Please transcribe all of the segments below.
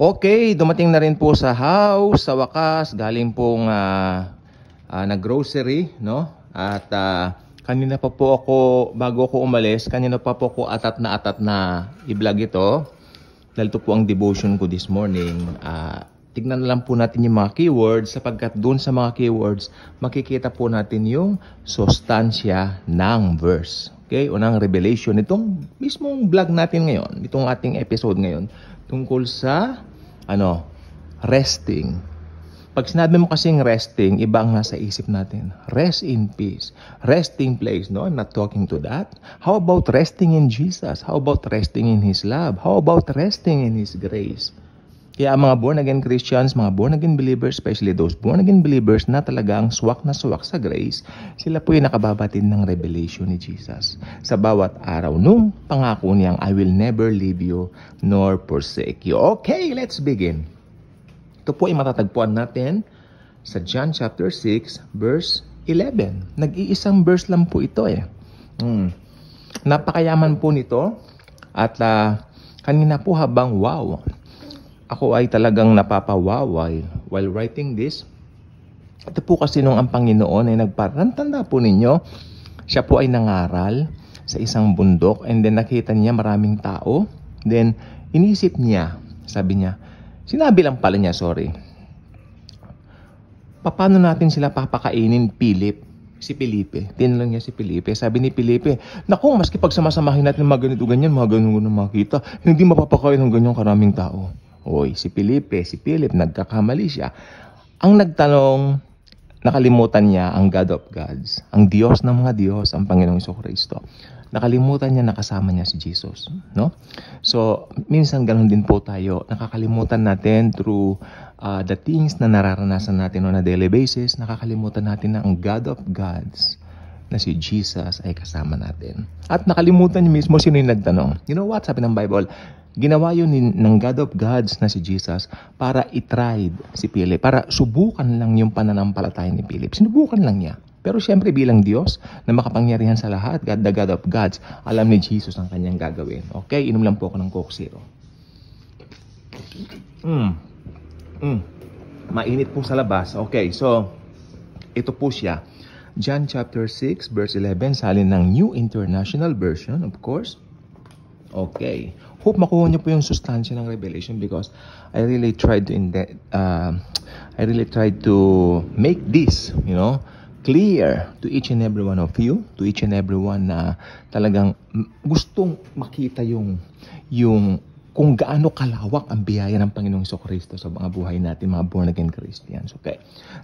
Okay, dumating na rin po sa house, sa wakas, galing pong nag-grocery, no? At kanina pa po ako, bago ako umalis, kanina pa po ako atat na i-vlog ito. Dahil ito po ang devotion ko this morning. Tignan na lang po natin yung mga keywords, sapagkat doon sa mga keywords, makikita po natin yung sustansya ng verse. Okay? Unang revelation. Itong mismong vlog natin ngayon, itong ating episode ngayon, tungkol sa resting. Pag sinabi mo kasing resting, iba ang nasa isip natin. Rest in peace. Resting place. No, I'm not talking to that. How about resting in Jesus? How about resting in His love? How about resting in His grace? Kaya mga born-again Christians, mga born-again believers, especially those born-again believers na talagang swak na swak sa grace, sila po yung nakababatid ng revelation ni Jesus. Sa bawat araw nung pangako niyang, I will never leave you nor forsake you. Okay, let's begin. Ito po ay matatagpuan natin sa John chapter 6, verse 11. Nag-iisang verse lang po ito eh. Napakayaman po nito at kanina po habang ako ay talagang napapawaway while writing this. Ito po kasi nung ang Panginoon ay tanda po ninyo, siya po ay nangaral sa isang bundok and then nakita niya maraming tao. Then inisip niya, sinabi lang pala niya, paano natin sila papakainin, si Felipe. Tinanong niya si Felipe. Sabi ni Felipe, naku, maski pag samasamahin natin mga ganito ganyan, mga ganun makita, hindi mapapakain ng ganyang karaming tao. Oy, si Philip, nagkakamali siya. Ang nagtanong, nakalimutan niya ang God of Gods, ang Diyos ng mga Diyos, ang Panginoong Jesucristo. Nakalimutan niya nakasama niya si Jesus, no? So, minsan ganun din po tayo. Nakakalimutan natin through the things na nararanasan natin on a daily basis, nakakalimutan natin na ang God of Gods na si Jesus ay kasama natin. At nakalimutan niya mismo sino yung nagtanong. You know what? Sabi ng Bible, ginawa yun ng God of Gods na si Jesus para i-try si Philip, para subukan lang yung pananampalataya ni Philip. Sinubukan lang niya. Pero siyempre bilang Diyos na makapangyarihan sa lahat, the God of Gods, alam ni Jesus ang kanyang gagawin. Okay, inom lang po ako ng Coke Zero. Mainit po sa labas. Okay, so ito po siya. John chapter 6 verse 11, salin ng New International Version, of course. Okay. Hope makuha niyo po yung sustansya ng revelation because I really tried to make this, clear to each and every one of you, to each and every one na talagang gustong makita yung kung gaano kalawak ang biyaya ng Panginoong Jesucristo sa mga buhay natin, mga born-again Christians. Okay.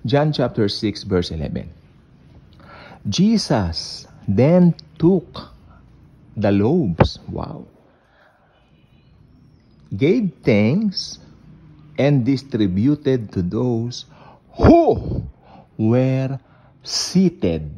John chapter 6 verse 11. Jesus then took the loaves. Wow. Gave thanks and distributed to those who were seated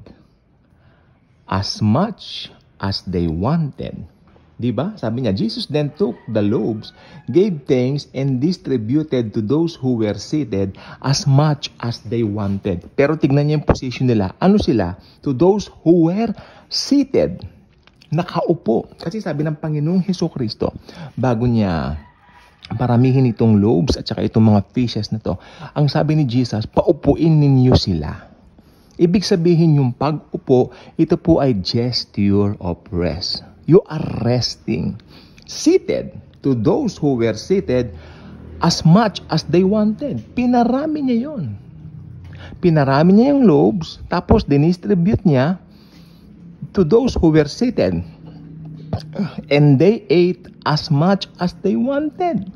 as much as they wanted. Diba? Sabi niya, Jesus then took the loaves, gave thanks, and distributed to those who were seated as much as they wanted. Pero tignan niyo yung position nila. Ano sila? To those who were seated. Nakaupo. Kasi sabi ng Panginoong Jesucristo, bago niya paramihin itong loaves at saka itong mga fishes na to, ang sabi ni Jesus, paupuin ninyo sila. Ibig sabihin yung pag-upo, ito po ay gesture of rest. You are resting. Seated. To those who were seated as much as they wanted. Pinarami niya yun. Pinarami niya yung loaves, tapos dinistribute niya to those who were seated. And they ate as much as they wanted.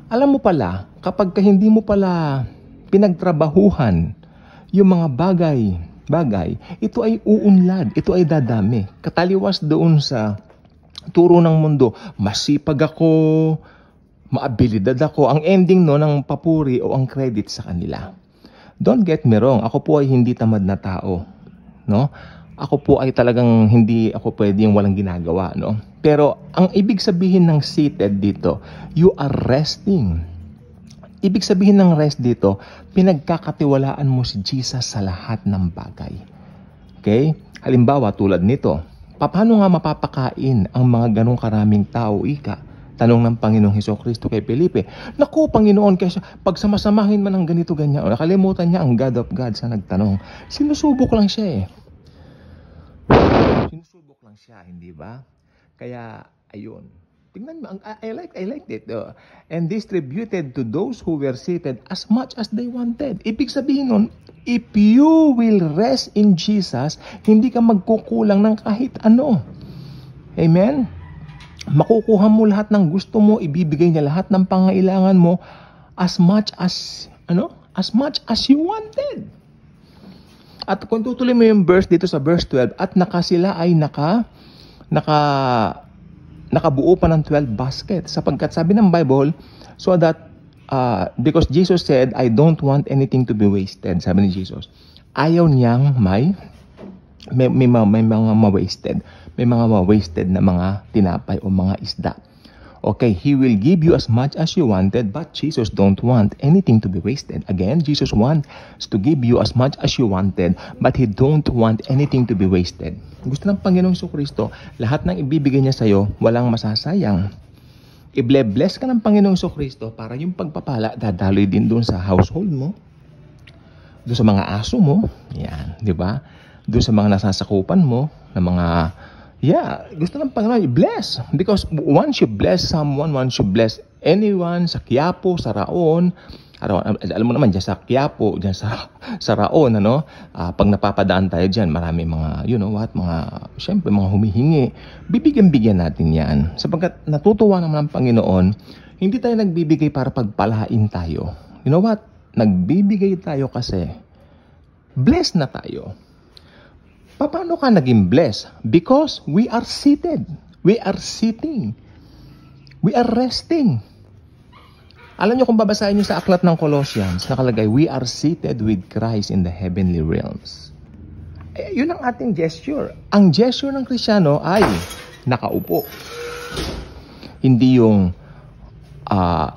Alam mo pala, kapag hindi mo pala pinagtrabahuhan yung mga bagay, ito ay uunlad, ito ay dadami. Kataliwas doon sa turo ng mundo, masipag ako, maabilidad ako. Ang ending ng papuri o ang credit sa kanila. Don't get me wrong, ako po ay hindi tamad na tao. No? Ako po ay talagang hindi ako pwedeng walang ginagawa. No? Pero ang ibig sabihin ng seated dito, you are resting. Ibig sabihin ng rest dito, pinagkakatiwalaan mo si Jesus sa lahat ng bagay. Okay? Halimbawa, tulad nito, paano nga mapapakain ang mga ganong karaming tao, Tanong ng Panginoong Hesukristo kay Felipe, naku, Panginoon, kaysa pagsamasamahin man ng ganito ganyan, o nakalimutan niya ang God of gods na nagtanong. Sinusubok lang siya eh. Sinusubok lang siya, hindi ba? Kaya, ayun. Tingnan mo, I like it. And distributed to those who were seated as much as they wanted. Ibig sabihin nun, if you will rest in Jesus, hindi ka magkukulang ng kahit ano. Amen? Makukuha mo lahat ng gusto mo, ibibigay niya lahat ng pangailangan mo as much as you wanted. At kung tutuloy mo yung verse dito sa verse 12, at sila ay nakabuo pa ng 12 basket. Sapagkat sabi ng Bible, so that, because Jesus said, I don't want anything to be wasted. Sabi ni Jesus, ayaw niyang may mga ma-wasted. May mga ma-wasted na mga tinapay o mga isda. Okay, He will give you as much as you wanted, but Jesus don't want anything to be wasted. Again, Jesus wants to give you as much as you wanted, but He don't want anything to be wasted. Gusto ng Panginoong Jesucristo, lahat ng ibibigay niya sa'yo, walang masasayang. I-bless ka ng Panginoong Jesucristo para yung pagpapala dadaloy din doon sa household mo, doon sa mga aso mo, yan, di ba? Doon sa mga nasasakupan mo, na mga, gusto ng Panginoon i-bless. Because once you bless someone, once you bless anyone, sa Quiapo, sa Raon, alam mo naman, dyan sa Quiapo, dyan sa Raon, pag napapadaan tayo dyan, marami mga, syempre, mga humihingi. Bibigyan natin yan. Sapagkat natutuwa naman ang Panginoon, hindi tayo nagbibigay para pagpalain tayo. You know what? Nagbibigay tayo kasi blessed na tayo. Paano ka naging blessed? Because we are seated. We are sitting. We are resting. Alam niyo kung babasahin niyo sa aklat ng Colossians, nakalagay, we are seated with Christ in the heavenly realms. Yun ang ating gesture. Ang gesture ng Kristiyano ay nakaupo. Hindi yung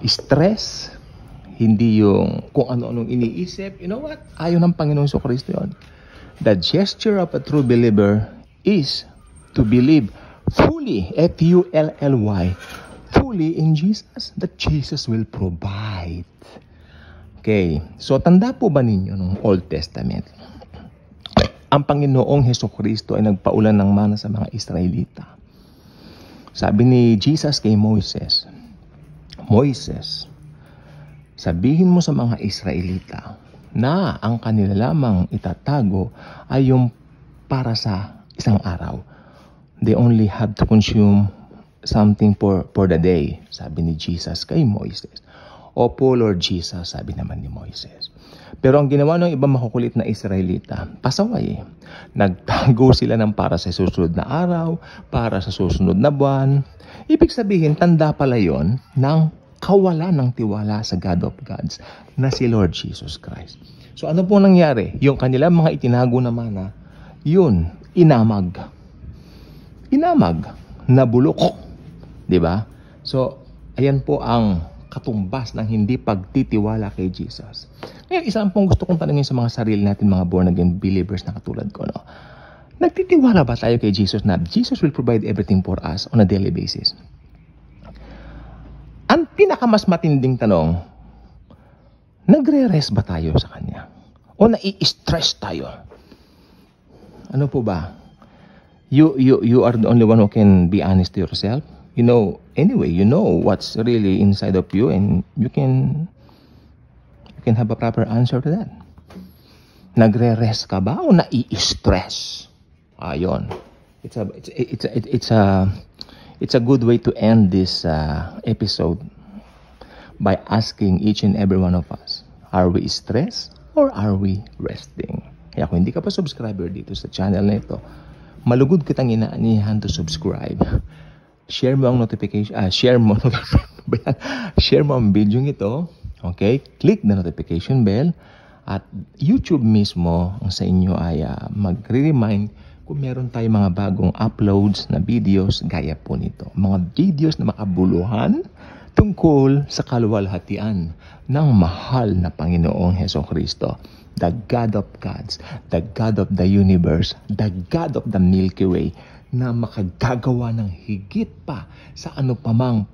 stress, hindi yung kung ano-anong iniisip. You know what? Ayaw ng Panginoong Jesucristo yun. The gesture of a true believer is to believe fully, F-U-L-L-Y, fully in Jesus, that Jesus will provide. Okay, so tanda po ba ninyo nung Old Testament? Ang Panginoong Hesukristo ay nagpaulan ng mana sa mga Israelita. Sabi ni Jesus kay Moises, Moises, sabihin mo sa mga Israelita na ang kanila lamang itatago ay yung para sa isang araw. They only have to consume something for the day, sabi ni Jesus kay Moises. Opo, Lord Jesus, sabi naman ni Moises. Pero ang ginawa ng ibang makukulit na Israelita, pasaway. Nagtago sila ng para sa susunod na araw, para sa susunod na buwan. Ibig sabihin, tanda pala yon ng kawalan ng tiwala sa God of gods na si Lord Jesus Christ. So ano po nangyari? Yung kanilang mga itinago na mana, yun, inamag. Inamag, nabulok. Diba? So, ayan po ang katumbas ng hindi pagtitiwala kay Jesus. Ngayon, isa pong gusto kong tanungin sa mga sarili natin, mga born again believers na katulad ko, no? Nagtitiwala ba tayo kay Jesus na Jesus will provide everything for us on a daily basis? Ang pinakamas matinding tanong, nagre-rest ba tayo sa Kanya? O nai-stress tayo? Ano po ba? You are the only one who can be honest to yourself. You know, anyway, you know what's really inside of you, and you can have a proper answer to that. Nagre-rest ka ba o nai-stress? Ayun. It's a good way to end this episode by asking each and every one of us, are we stressed or are we resting? Kaya kung hindi ka pa subscriber dito sa channel na ito, malugod kitang inaanihan to subscribe. Share mo ang notification, share mo ang video ito, okay? Click the notification bell at YouTube mismo ang sa inyo ay magre-remind kung meron tayong mga bagong uploads na videos gaya po nito. Mga videos na makabuluhan tungkol sa kaluwalhatian ng mahal na Panginoong Hesukristo. The God of gods, the God of the universe, the God of the Milky Way, na makagagawa ng higit pa sa ano pamang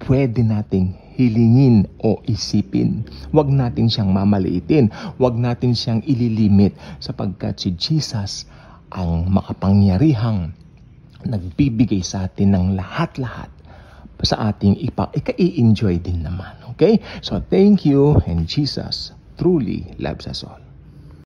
pwede nating hilingin o isipin. Huwag natin siyang mamaliitin. Huwag natin siyang ililimit sapagkat si Jesus ang makapangyarihang nagbibigay sa atin ng lahat-lahat sa ating i-enjoy din naman. Okay? So thank you, and Jesus truly loves us all.